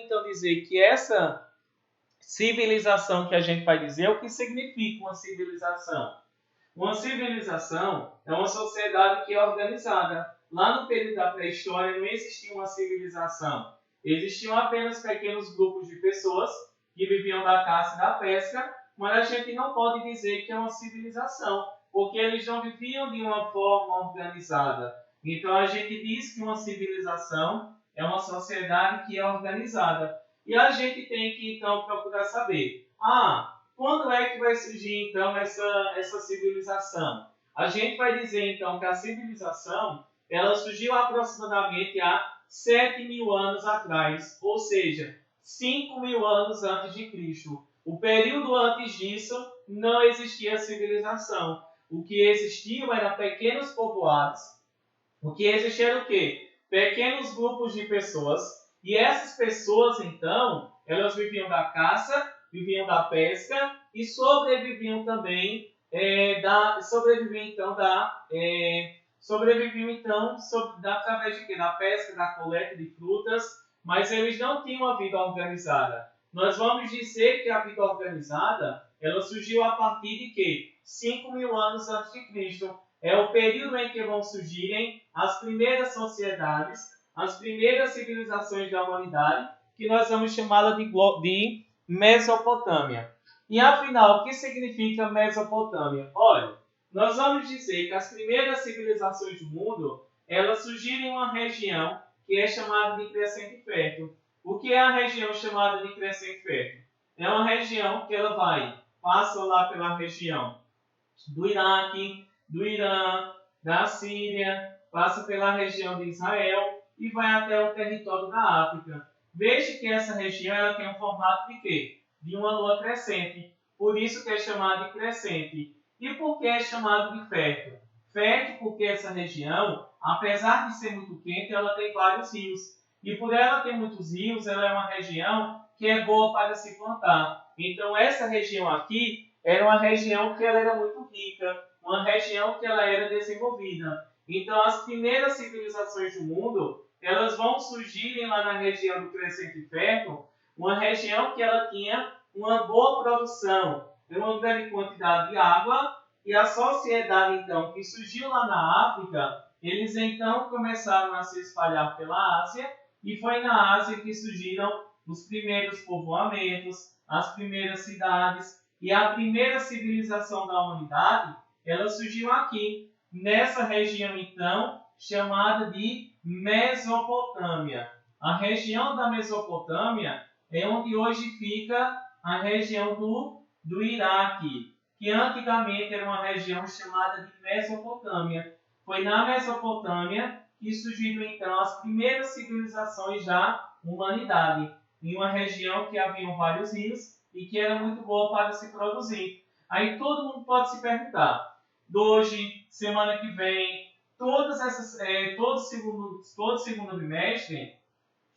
então dizer que essa civilização que a gente vai dizer, o que significa uma civilização? Uma civilização é uma sociedade que é organizada. Lá no período da pré-história não existia uma civilização. Existiam apenas pequenos grupos de pessoas que viviam da caça e da pesca, mas a gente não pode dizer que é uma civilização, porque eles não viviam de uma forma organizada. Então a gente diz que uma civilização é uma sociedade que é organizada. E a gente tem que então procurar saber, quando é que vai surgir então essa civilização? A gente vai dizer então que a civilização ela surgiu aproximadamente há 7.000 anos atrás, ou seja, 5.000 anos antes de Cristo. O período antes disso não existia civilização. O que existiam eram pequenos povoados. O que existia era o quê? Pequenos grupos de pessoas. E essas pessoas, então, elas viviam da caça, viviam da pesca e sobreviviam também através de quê? Da pesca, da coleta de frutas, mas eles não tinham uma vida organizada. Nós vamos dizer que a vida organizada ela surgiu a partir de quê? 5.000 anos antes de Cristo. É o período em que vão surgirem as primeiras sociedades, as primeiras civilizações da humanidade, que nós vamos chamá-la de Mesopotâmia. E afinal, o que significa Mesopotâmia? Olha, nós vamos dizer que as primeiras civilizações do mundo, elas surgiram em uma região que é chamada de Crescente Fértil. O que é a região chamada de Crescente Fértil? É uma região que ela passa lá pela região do Iraque, do Irã, da Síria, passa pela região de Israel e vai até o território da África. Veja que essa região ela tem um formato de quê? De uma lua crescente. Por isso que é chamada de crescente. E por que é chamado de fértil? Fértil porque essa região, apesar de ser muito quente, ela tem vários rios. E por ela ter muitos rios, ela é uma região que é boa para se plantar. Então essa região aqui era uma região que ela era muito rica, uma região que ela era desenvolvida. Então as primeiras civilizações do mundo, elas vão surgirem lá na região do Crescente Fértil, uma região que ela tinha uma boa produção, uma grande quantidade de água, e a sociedade então que surgiu lá na África, eles então começaram a se espalhar pela Ásia, e foi na Ásia que surgiram os primeiros povoamentos, as primeiras cidades, e a primeira civilização da humanidade, ela surgiu aqui, nessa região então, chamada de Mesopotâmia. A região da Mesopotâmia é onde hoje fica a região do Iraque, que antigamente era uma região chamada de Mesopotâmia. Foi na Mesopotâmia que surgiram então as primeiras civilizações da humanidade, em uma região que haviam vários rios e que era muito boa para se produzir. Aí todo mundo pode se perguntar, hoje, semana que vem, todo segundo bimestre,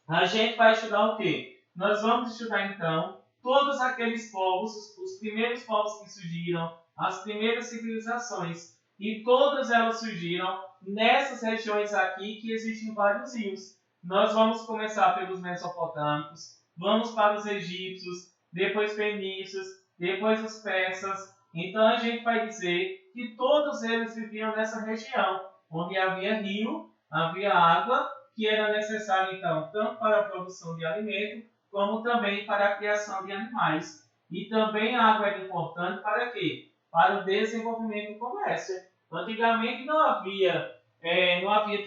a gente vai estudar o quê? Nós vamos estudar então todos aqueles povos, os primeiros povos que surgiram, as primeiras civilizações. E todas elas surgiram nessas regiões aqui que existem vários rios. Nós vamos começar pelos mesopotâmicos, vamos para os egípcios, depois fenícios, depois os persas. Então a gente vai dizer que todos eles viviam nessa região, onde havia rio, havia água, que era necessário então tanto para a produção de alimento, como também para a criação de animais. E também a água era importante para quê? Para o desenvolvimento do comércio. Antigamente não havia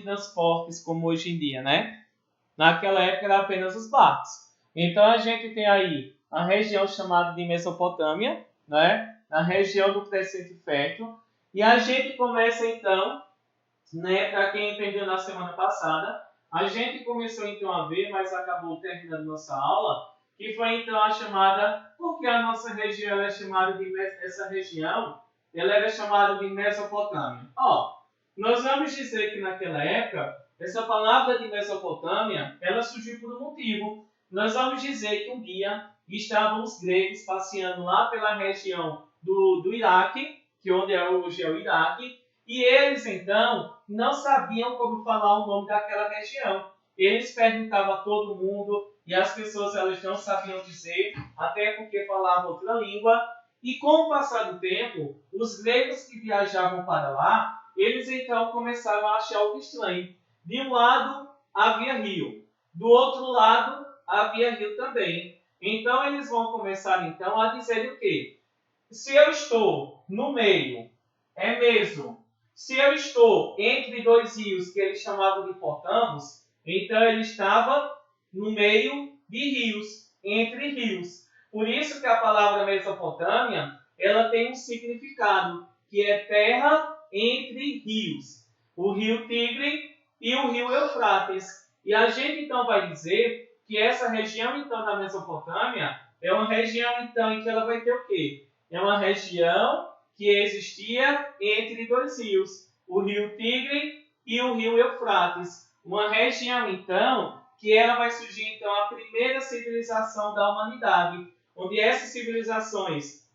transportes como hoje em dia, né? Naquela época eram apenas os barcos. Então a gente tem aí a região chamada de Mesopotâmia, né? Na região do Crescente Fértil. E a gente começa então, né, para quem entendeu na semana passada, a gente começou então a ver, mas acabou terminando nossa aula, que foi então a chamada, porque a nossa região ela é chamada de, essa região, ela era chamada de Mesopotâmia. Nós vamos dizer que naquela época, essa palavra de Mesopotâmia, ela surgiu por um motivo. Nós vamos dizer que um dia estavam os gregos passeando lá pela região do Iraque, que onde hoje é o Iraque, e eles, então, não sabiam como falar o nome daquela região. Eles perguntavam a todo mundo, e as pessoas elas não sabiam dizer, até porque falavam outra língua. E com o passar do tempo, os gregos que viajavam para lá, eles então começaram a achar algo estranho. De um lado havia rio, do outro lado havia rio também. Então eles vão começar então a dizer o quê? Se eu estou no meio, é mesmo. Se eu estou entre dois rios que eles chamavam de portamos, então ele estava no meio de rios, entre rios. Por isso que a palavra Mesopotâmia, ela tem um significado, que é terra entre rios. O rio Tigre e o rio Eufrates. E a gente então vai dizer que essa região então da Mesopotâmia é uma região então em que ela vai ter o quê? É uma região que existia entre dois rios, o rio Tigre e o rio Eufrates. Uma região então que ela vai surgir então a primeira civilização da humanidade, onde essas civilizações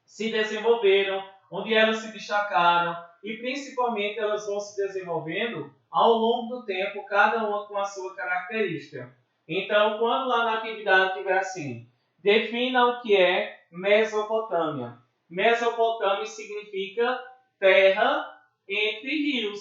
se desenvolveram, onde elas se destacaram e principalmente elas vão se desenvolvendo ao longo do tempo, cada uma com a sua característica. Então, quando lá na atividade tiver assim, defina o que é Mesopotâmia. Mesopotâmia significa terra entre rios.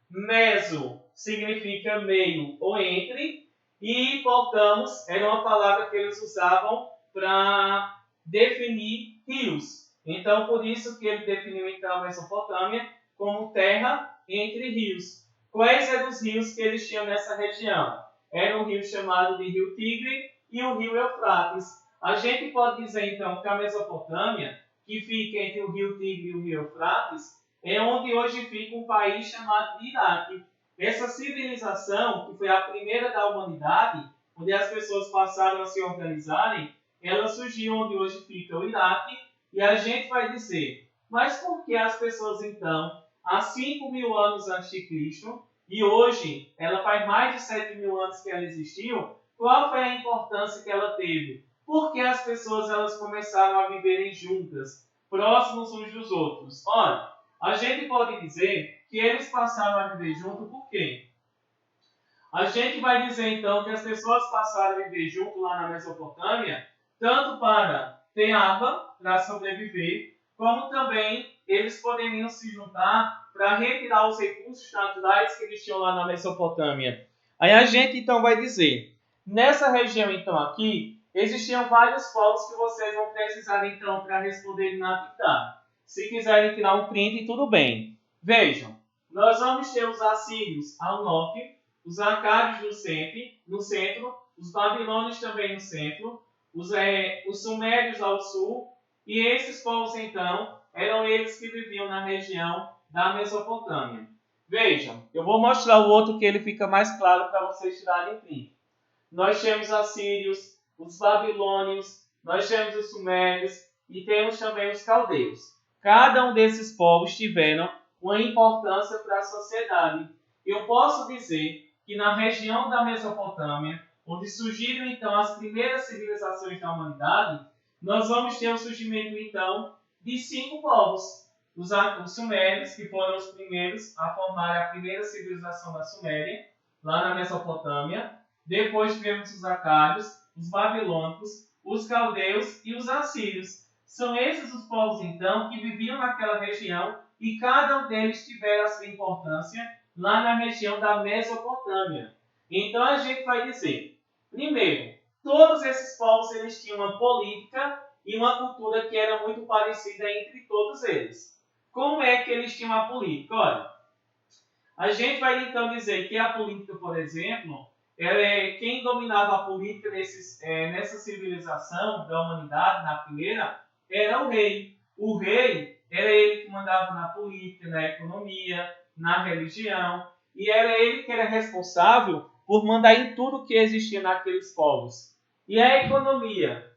Meso significa meio ou entre. E potamos era uma palavra que eles usavam para definir rios. Então, por isso que ele definiu então a Mesopotâmia como terra entre rios. Quais eram os rios que eles tinham nessa região? Era um rio chamado de Rio Tigre e o rio Eufrates. A gente pode dizer então que a Mesopotâmia, que fica entre o rio Tigre e o rio Eufrates, é onde hoje fica um país chamado de Iraque. Essa civilização, que foi a primeira da humanidade, onde as pessoas passaram a se organizarem, ela surgiu onde hoje fica o Iraque, e a gente vai dizer, mas por que as pessoas então, há 5.000 anos antes de Cristo, e hoje ela faz mais de 7.000 anos que ela existiu, qual foi a importância que ela teve? Porque as pessoas elas começaram a viverem juntas, próximos uns dos outros. Ora, a gente pode dizer que eles passaram a viver junto por quê? A gente vai dizer então que as pessoas passaram a viver junto lá na Mesopotâmia, tanto para ter água para sobreviver, como também eles poderiam se juntar para retirar os recursos naturais que eles tinham lá na Mesopotâmia. Aí a gente então vai dizer, nessa região então aqui, existiam vários povos que vocês vão precisar então para responder na atividade. Se quiserem tirar um print, tudo bem. Vejam, nós vamos ter os assírios ao norte, os acádios no centro, os babilônios também no centro, os sumérios ao sul, e esses povos, então, eram eles que viviam na região da Mesopotâmia. Vejam, eu vou mostrar o outro que ele fica mais claro para vocês tirarem print. Nós temos os assírios, os babilônios, nós temos os sumérios e temos também os caldeus. Cada um desses povos tiveram uma importância para a sociedade. Eu posso dizer que na região da Mesopotâmia, onde surgiram então as primeiras civilizações da humanidade, nós vamos ter o surgimento então de 5 povos. Os sumérios, que foram os primeiros a formar a primeira civilização da Suméria, lá na Mesopotâmia. Depois tivemos os acádios, os babilônicos, os caldeus e os assírios. São esses os povos então que viviam naquela região e cada um deles tiveram a sua importância lá na região da Mesopotâmia. Então a gente vai dizer, primeiro, todos esses povos eles tinham uma política e uma cultura que era muito parecida entre todos eles. Como é que eles tinham a política? Olha, a gente vai então dizer que a política, por exemplo, quem dominava a política nessa civilização da humanidade, na primeira, era o rei. O rei era ele que mandava na política, na economia, na religião, e era ele que era responsável por mandar em tudo que existia naqueles povos. E a economia,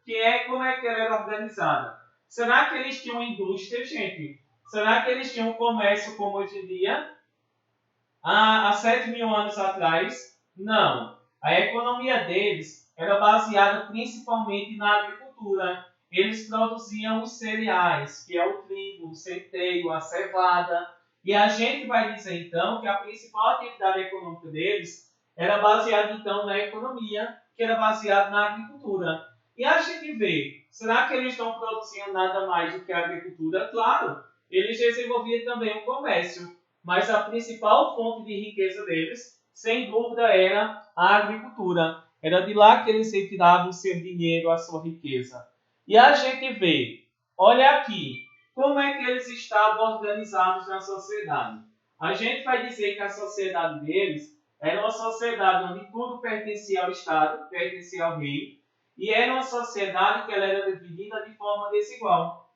como é que ela era organizada? Será que eles tinham indústria, gente? Será que eles tinham comércio como hoje em dia? Há 7.000 anos atrás? Não. A economia deles era baseada principalmente na agricultura. Eles produziam os cereais, que é o trigo, o centeio, a cevada. E a gente vai dizer então que a principal atividade econômica deles era baseada então na economia que era baseado na agricultura. E a gente vê, será que eles não produziam nada mais do que a agricultura? Claro, eles desenvolviam também o comércio, mas a principal fonte de riqueza deles, sem dúvida, era a agricultura. Era de lá que eles retiravam o seu dinheiro, a sua riqueza. E a gente vê, olha aqui, como é que eles estavam organizados na sociedade. A gente vai dizer que a sociedade deles era uma sociedade onde tudo pertencia ao Estado, pertencia ao rei, e era uma sociedade que ela era dividida de forma desigual.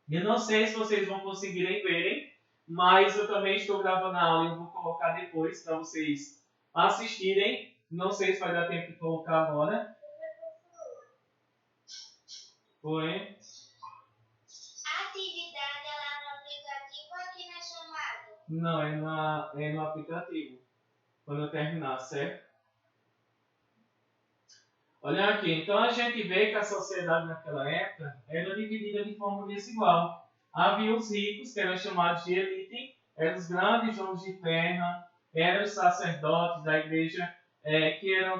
Eu não sei se vocês vão conseguirem verem, mas eu também estou gravando a aula e eu vou colocar depois para vocês assistirem. Não sei se vai dar tempo de colocar agora. Oi? A atividade é lá no aplicativo ou aqui na chamada? Não, é no aplicativo. Quando eu terminar, certo? Olha aqui, então a gente vê que a sociedade naquela época era dividida de forma desigual. Havia os ricos, que eram chamados de elite, eram os grandes donos de terra, eram os sacerdotes da igreja,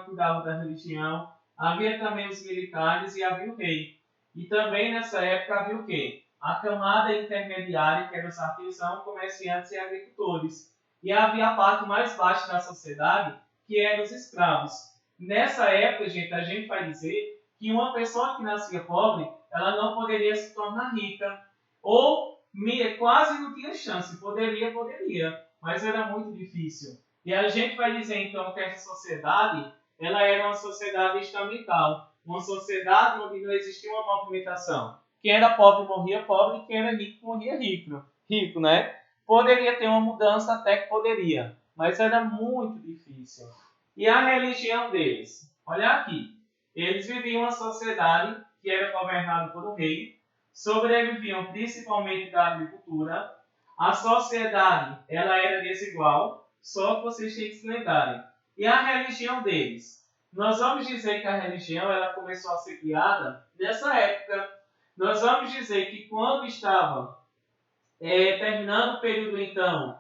cuidavam da religião. Havia também os militares e havia o rei. E também nessa época havia o quê? A camada intermediária, que eram os artesãos, comerciantes e agricultores. E havia a parte mais baixa da sociedade, que eram os escravos. Nessa época, gente, a gente vai dizer que uma pessoa que nascia pobre, ela não poderia se tornar rica. Ou quase não tinha chance. Poderia, mas era muito difícil. E a gente vai dizer, então, que essa sociedade, ela era uma sociedade estamental. Uma sociedade onde não existia uma movimentação. Quem era pobre morria pobre, quem era rico morria rico. Rico, né? Poderia ter uma mudança, até que poderia. Mas era muito difícil. E a religião deles? Olha aqui. Eles viviam uma sociedade que era governada por um rei, sobreviviam principalmente da agricultura. A sociedade ela era desigual, só que vocês têm que se lembrarem. E a religião deles? Nós vamos dizer que a religião ela começou a ser criada nessa época. Nós vamos dizer que quando estava terminando o período, então,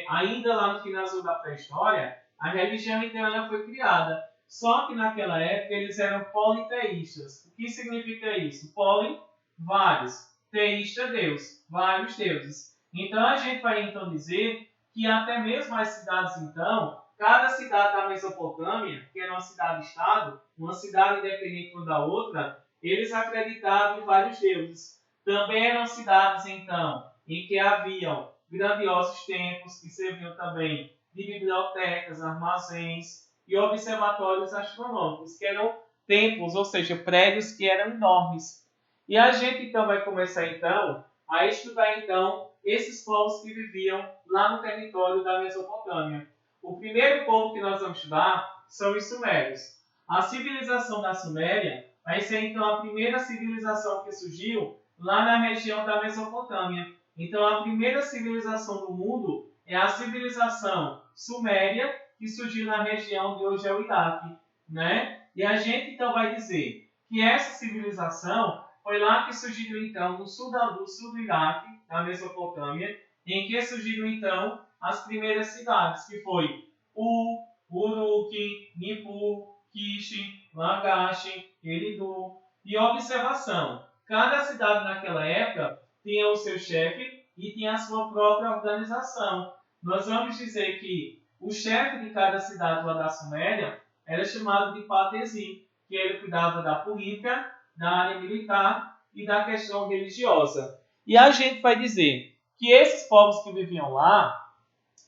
ainda lá no finalzinho da pré-história, a religião então ela foi criada. Só que naquela época eles eram politeístas. O que significa isso? Poli, vários. Teísta, Deus. Vários deuses. Então a gente vai então dizer que até mesmo as cidades então, cada cidade da Mesopotâmia, que era uma cidade-estado, uma cidade independente uma da outra, eles acreditavam em vários deuses. Também eram cidades então em que haviam grandiosos templos que serviam também de bibliotecas, armazéns e observatórios astronômicos, que eram templos, ou seja, prédios que eram enormes. E a gente então vai começar então a estudar então esses povos que viviam lá no território da Mesopotâmia. O primeiro povo que nós vamos estudar são os sumérios. A civilização da Suméria vai ser então a primeira civilização que surgiu lá na região da Mesopotâmia. Então, a primeira civilização do mundo é a civilização suméria, que surgiu na região de hoje é o Iraque, né? E a gente então vai dizer que essa civilização foi lá que surgiu então no sul do Iraque, da Mesopotâmia, em que surgiram então as primeiras cidades, que foi Uruk, Nippur, Kish, Lagash, Eridu. E observação, cada cidade naquela época tinha o seu chefe e tinha a sua própria organização. Nós vamos dizer que o chefe de cada cidade lá da Suméria era chamado de Patesi, que ele cuidava da política, da área militar e da questão religiosa. E a gente vai dizer que esses povos que viviam lá,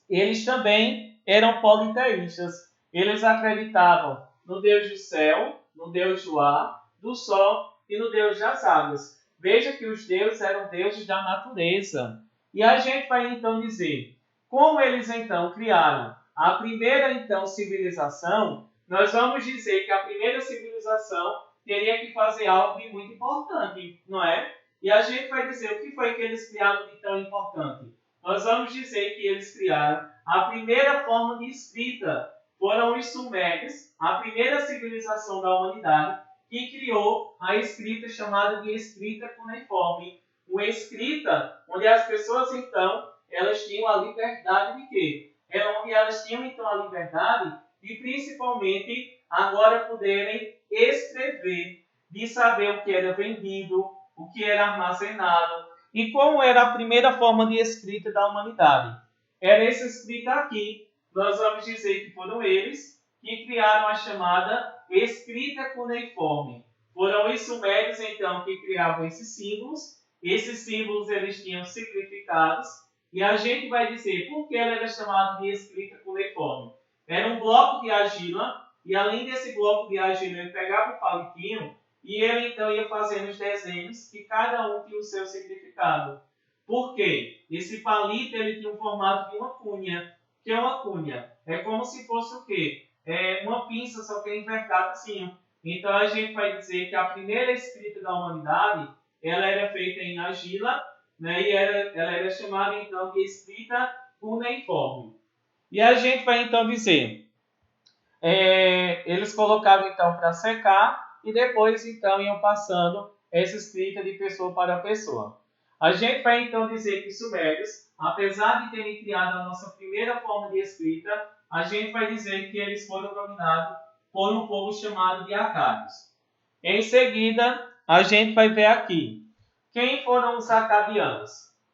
eles também eram politeístas. Eles acreditavam no Deus do céu, no Deus do ar, do sol e no Deus das águas. Veja que os deuses eram deuses da natureza. E a gente vai então dizer, como eles então criaram a primeira então civilização, nós vamos dizer que a primeira civilização teria que fazer algo de muito importante, não é? E a gente vai dizer o que foi que eles criaram de tão importante. Nós vamos dizer que eles criaram a primeira forma de escrita. Foram os sumérios, a primeira civilização da humanidade, que criou a escrita chamada de escrita cuneiforme. Uma escrita onde as pessoas, então, elas tinham a liberdade de quê? Onde elas tinham, então, a liberdade de, principalmente, agora poderem escrever, de saber o que era vendido, o que era armazenado e como era a primeira forma de escrita da humanidade. Era essa escrita aqui. Nós vamos dizer que foram eles que criaram a chamada escrita cuneiforme. Foram os sumérios, então, que criavam esses símbolos. Esses símbolos eles tinham significados. E a gente vai dizer por que ela era chamada de escrita cuneiforme. Era um bloco de argila, e além desse bloco de argila, ele pegava o palitinho e ele então ia fazendo os desenhos, que cada um tinha o seu significado. Por quê? Esse palito ele tinha o formato de uma cunha. O que é uma cunha? É como se fosse o quê? Uma pinça, só que é envergada assim. Então a gente vai dizer que a primeira escrita da humanidade ela era feita em argila, né? E ela era chamada então de escrita cuneiforme. E a gente vai então dizer, eles colocavam então para secar e depois então iam passando essa escrita de pessoa para pessoa. A gente vai então dizer que os sumérios, apesar de terem criado a nossa primeira forma de escrita, a gente vai dizer que eles foram dominados por um povo chamado de acádios. Em seguida, a gente vai ver aqui quem foram os acadianos.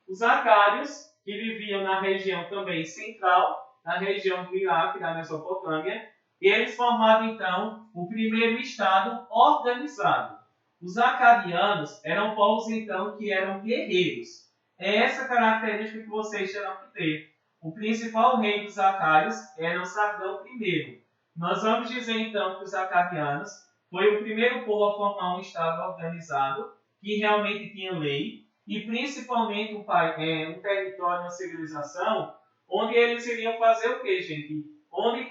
Os acádios, que viviam na região também central, na região do Iraque, da Mesopotâmia, eles formavam então o primeiro estado organizado. Os acadianos eram povos então que eram guerreiros. É essa característica que vocês terão que ter. O principal rei dos acádios era o Sargão I. Nós vamos dizer então que os acadianos foi o primeiro povo a formar um estado organizado que realmente tinha lei e principalmente um território, uma civilização onde eles iriam fazer o quê, gente? Onde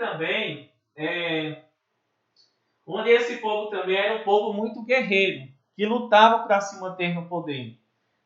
esse povo também era um povo muito guerreiro, que lutava para se manter no poder.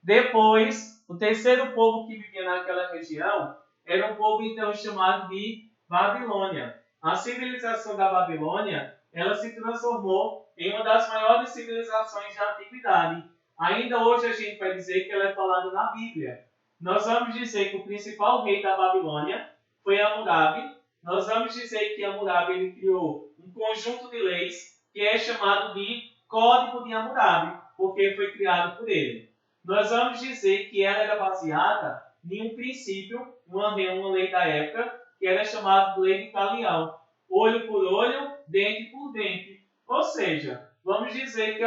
Depois, o terceiro povo que vivia naquela região era um povo então chamado de Babilônia. A civilização da Babilônia, ela se transformou em uma das maiores civilizações da antiguidade. Ainda hoje a gente vai dizer que ela é falada na Bíblia. Nós vamos dizer que o principal rei da Babilônia foi Hammurabi. Nós vamos dizer que Hammurabi ele criou um conjunto de leis que é chamado de Código de Hammurabi, porque foi criado por ele. Nós vamos dizer que ela era baseada em um princípio, uma lei da época, que era chamada de lei de Talião. Olho por olho, dente por dente. Ou seja, vamos dizer que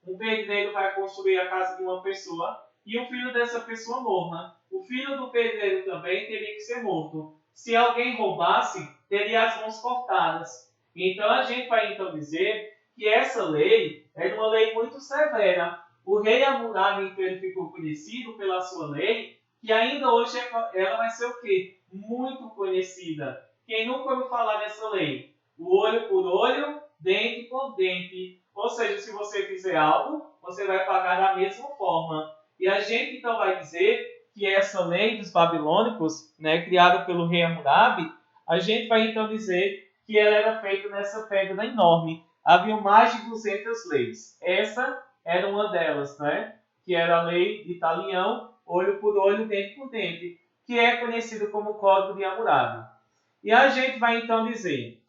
um pedreiro vai construir a casa de uma pessoa e o filho dessa pessoa morra. O filho do pedreiro também teria que ser morto. Se alguém roubasse, teria as mãos cortadas. Então a gente vai então dizer que essa lei era uma lei muito severa. O rei Hammurabi então, ele ficou conhecido pela sua lei, que ainda hoje ela vai ser o quê? Muito conhecida. Quem nunca ouviu falar dessa lei? O olho por olho, dente por dente. Ou seja, se você fizer algo, você vai pagar da mesma forma. E a gente então vai dizer que essa lei dos babilônicos, né, criada pelo rei Hammurabi, a gente vai então dizer que ela era feita nessa pedra enorme. Havia mais de 200 leis. Essa era uma delas, né? Que era a lei de Talião, olho por olho, dente por dente, que é conhecido como Código de Hammurabi. E a gente vai então dizer,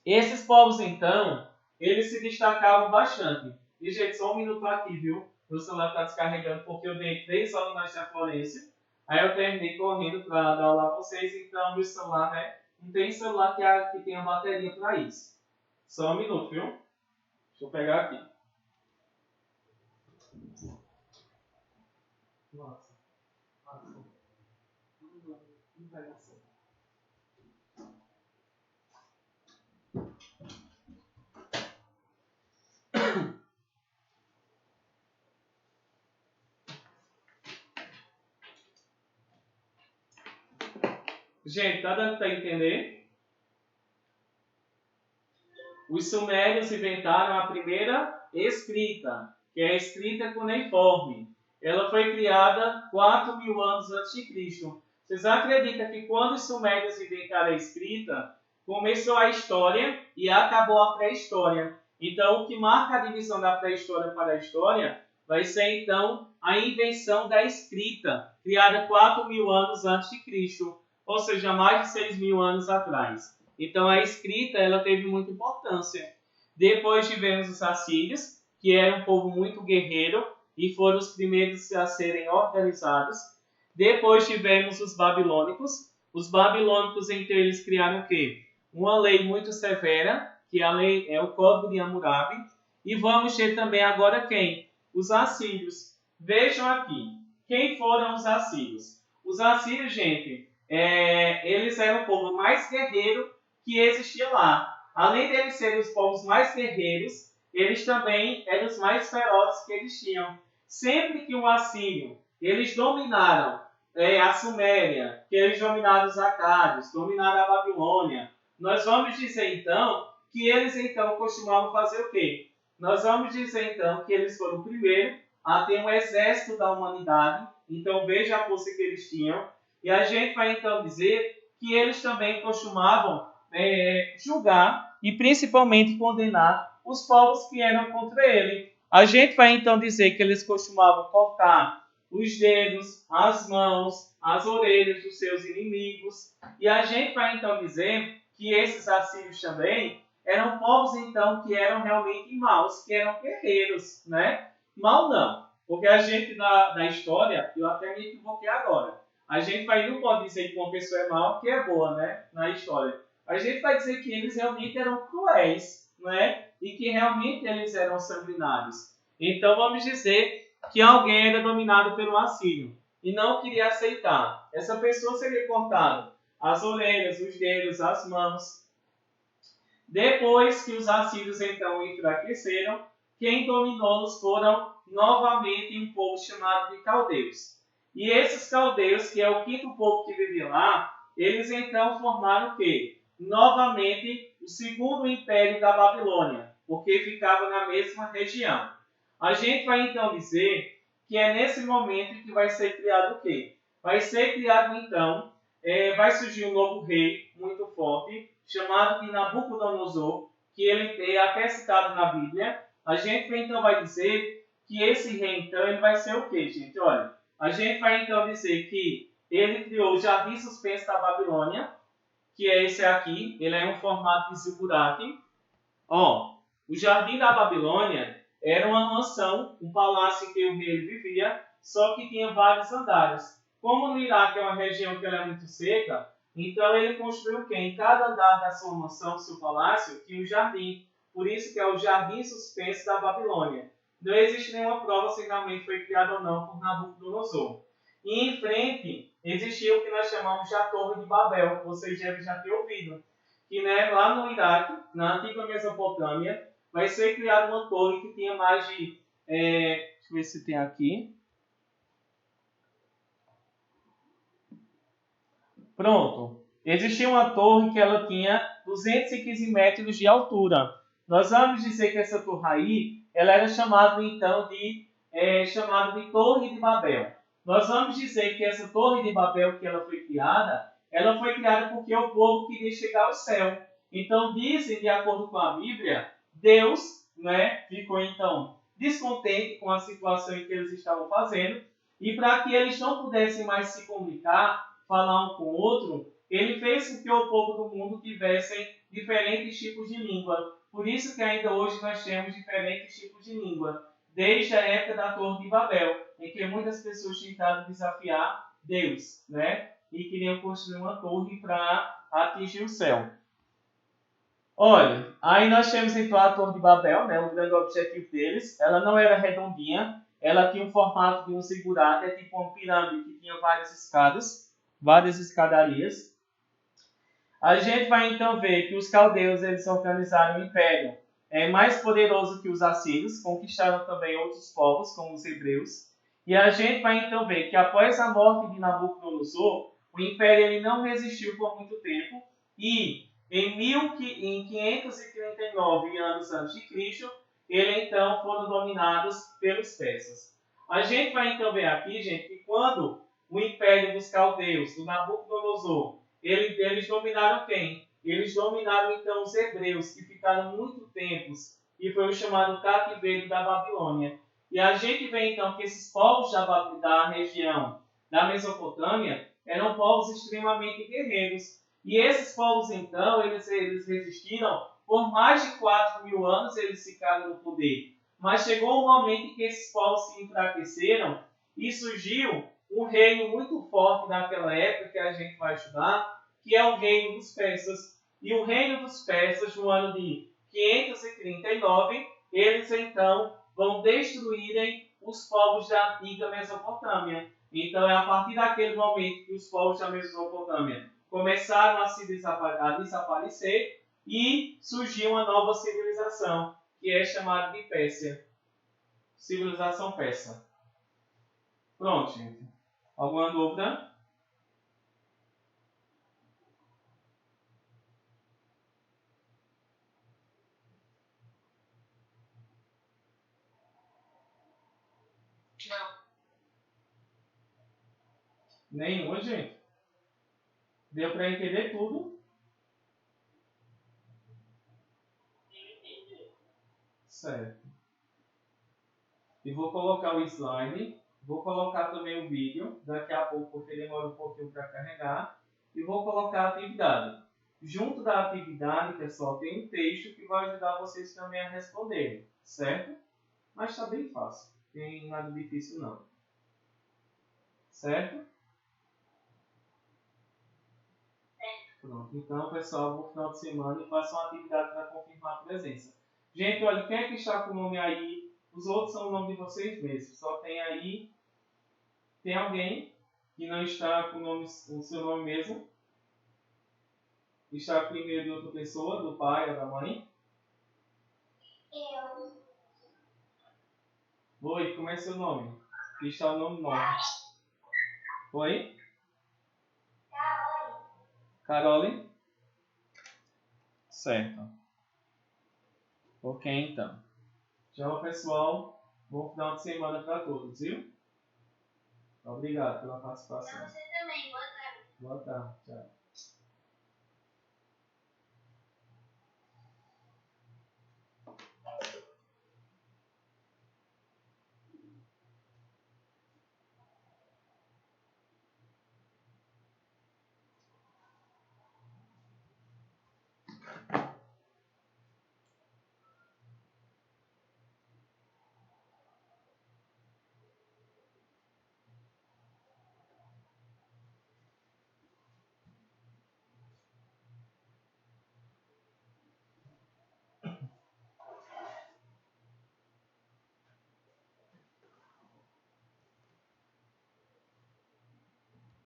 esses povos então, eles se destacavam bastante. E gente, só um minuto aqui, viu? Meu celular está descarregando porque eu dei 3 aulas na Florência. Aí eu terminei correndo para dar aula a vocês, então meu celular, né? Não tem celular que tenha bateria para isso. Só um minuto, viu? Deixa eu pegar aqui. Nossa. Não vai dar certo. Gente, tá dando para entender? Os sumérios inventaram a primeira escrita, que é a escrita cuneiforme. Ela foi criada 4.000 anos antes de Cristo. Vocês acreditam que quando os sumérios inventaram a escrita, começou a história e acabou a pré-história? Então, o que marca a divisão da pré-história para a história vai ser, então, a invenção da escrita, criada 4.000 anos antes de Cristo, ou seja, mais de 6.000 anos atrás. Então a escrita ela teve muita importância. Depois tivemos os assírios, que era um povo muito guerreiro e foram os primeiros a serem organizados. Depois tivemos os babilônicos. Os babilônicos, então, eles criaram o quê? Uma lei muito severa, que a lei é o Código de Hammurabi. E vamos ter também agora quem? Os assírios. Vejam aqui, quem foram os assírios? Os assírios, gente, eles eram o povo mais guerreiro que existia lá. Além de eles serem os povos mais guerreiros, eles também eram os mais ferozes que eles tinham. Sempre que um assírio, eles dominaram a Suméria, que eles dominaram os acádios, dominaram a Babilônia, nós vamos dizer então que eles então costumavam fazer o quê? Nós vamos dizer então que eles foram o primeiro a ter um exército da humanidade. Então veja a força que eles tinham. E a gente vai então dizer que eles também costumavam julgar e principalmente condenar os povos que eram contra ele. A gente vai então dizer que eles costumavam cortar os dedos, as mãos, as orelhas dos seus inimigos. E a gente vai então dizer que esses assírios também eram povos então que eram realmente maus, que eram guerreiros, né? Mal não, porque a gente na história, eu até me equivoquei agora, a gente não pode dizer que uma pessoa é mal que é boa, né? Na história. A gente vai dizer que eles realmente eram cruéis, né? E que realmente eles eram sanguinários. Então vamos dizer que alguém era dominado pelo assírio e não queria aceitar. Essa pessoa seria cortada as orelhas, os dedos, as mãos. Depois que os assírios então enfraqueceram, quem dominou-os foram novamente um povo chamado de caldeus. E esses caldeus, que é o quinto povo que vivia lá, eles então formaram o quê? Novamente o segundo império da Babilônia, porque ficava na mesma região. A gente vai então dizer que é nesse momento que vai ser criado o quê? Vai ser criado então, vai surgir um novo rei muito forte, chamado de Nabucodonosor, que ele é até citado na Bíblia. A gente então vai dizer que esse rei então ele vai ser o quê, gente? Olha, a gente vai então dizer que ele criou o jardim suspenso da Babilônia, que é esse aqui, ele é um formato de zigurate. Ó, o jardim da Babilônia era uma mansão, um palácio em que o rei vivia, só que tinha vários andares. Como no Iraque é uma região que ela é muito seca, então ele construiu o quê? Em cada andar da sua mansão, do seu palácio, tinha um jardim. Por isso que é o jardim suspenso da Babilônia. Não existe nenhuma prova se realmente foi criado ou não por Nabucodonosor. E em frente existia o que nós chamamos de a Torre de Babel, que vocês devem já ter ouvido. Que lá no Iraque, na antiga Mesopotâmia, vai ser criada uma torre que tinha mais de... deixa eu ver se tem aqui. Pronto. Existia uma torre que ela tinha 215 metros de altura. Nós vamos dizer que essa torre aí, ela era chamada então de Torre de Babel. Nós vamos dizer que essa Torre de Babel que ela foi criada porque o povo queria chegar ao céu. Então dizem, de acordo com a Bíblia, Deus, né, ficou então descontente com a situação em que eles estavam fazendo, e para que eles não pudessem mais se comunicar, falar um com o outro, ele fez com que o povo do mundo tivessem diferentes tipos de língua. Por isso que ainda hoje nós temos diferentes tipos de língua, desde a época da Torre de Babel, em que muitas pessoas tentaram desafiar Deus, né? E queriam construir uma torre para atingir o céu. Olha, aí nós temos então a Torre de Babel, né? O grande objetivo deles. Ela não era redondinha, ela tinha o formato de um zigurate, é tipo uma pirâmide que tinha várias escadarias. A gente vai então ver que os caldeus eles organizaram um império mais poderoso que os assírios, conquistaram também outros povos, como os hebreus. E a gente vai então ver que após a morte de Nabucodonosor, o império ele não resistiu por muito tempo e em 539 anos antes de Cristo, eles então foram dominados pelos persas. A gente vai então ver aqui, gente, que quando o império dos caldeus, do Nabucodonosor, eles dominaram quem? Eles dominaram então os hebreus, que ficaram muito tempos, e foi o chamado cativeiro da Babilônia. E a gente vê então que esses povos da região da Mesopotâmia eram povos extremamente guerreiros. E esses povos, então, eles resistiram por mais de 4.000 anos, eles ficaram no poder. Mas chegou um momento em que esses povos se enfraqueceram e surgiu um reino muito forte naquela época, que a gente vai estudar, que é o reino dos persas. E o reino dos persas, no ano de 539, eles então vão destruírem os povos da antiga Mesopotâmia. Então é a partir daquele momento que os povos da Mesopotâmia começaram a desaparecer e surgiu uma nova civilização, que é chamada de Pérsia. Civilização persa. Pronto, gente. Alguma dúvida? Não. Nenhuma, gente. Deu para entender tudo? Certo. E vou colocar o slide. Vou colocar também o vídeo. Daqui a pouco, porque demora um pouquinho para carregar. E vou colocar a atividade. Junto da atividade, pessoal, tem um texto que vai ajudar vocês também a responderem. Certo? Mas está bem fácil. Não tem nada difícil, não. Certo? Pronto. Então, pessoal, bom final de semana e façam uma atividade para confirmar a presença. Gente, olha, quem é que está com o nome aí? Os outros são o nome de vocês mesmos. Só tem aí... Tem alguém que não está com o seu nome mesmo? Está com o e-mail de outra pessoa, do pai ou da mãe? Eu. Oi, como é seu nome? Aqui está o nome novo. Oi? Carole? Certo. Ok, então. Tchau, pessoal. Bom final de semana para todos, viu? Obrigado pela participação. Você também. Boa tarde. Boa tarde. Tchau.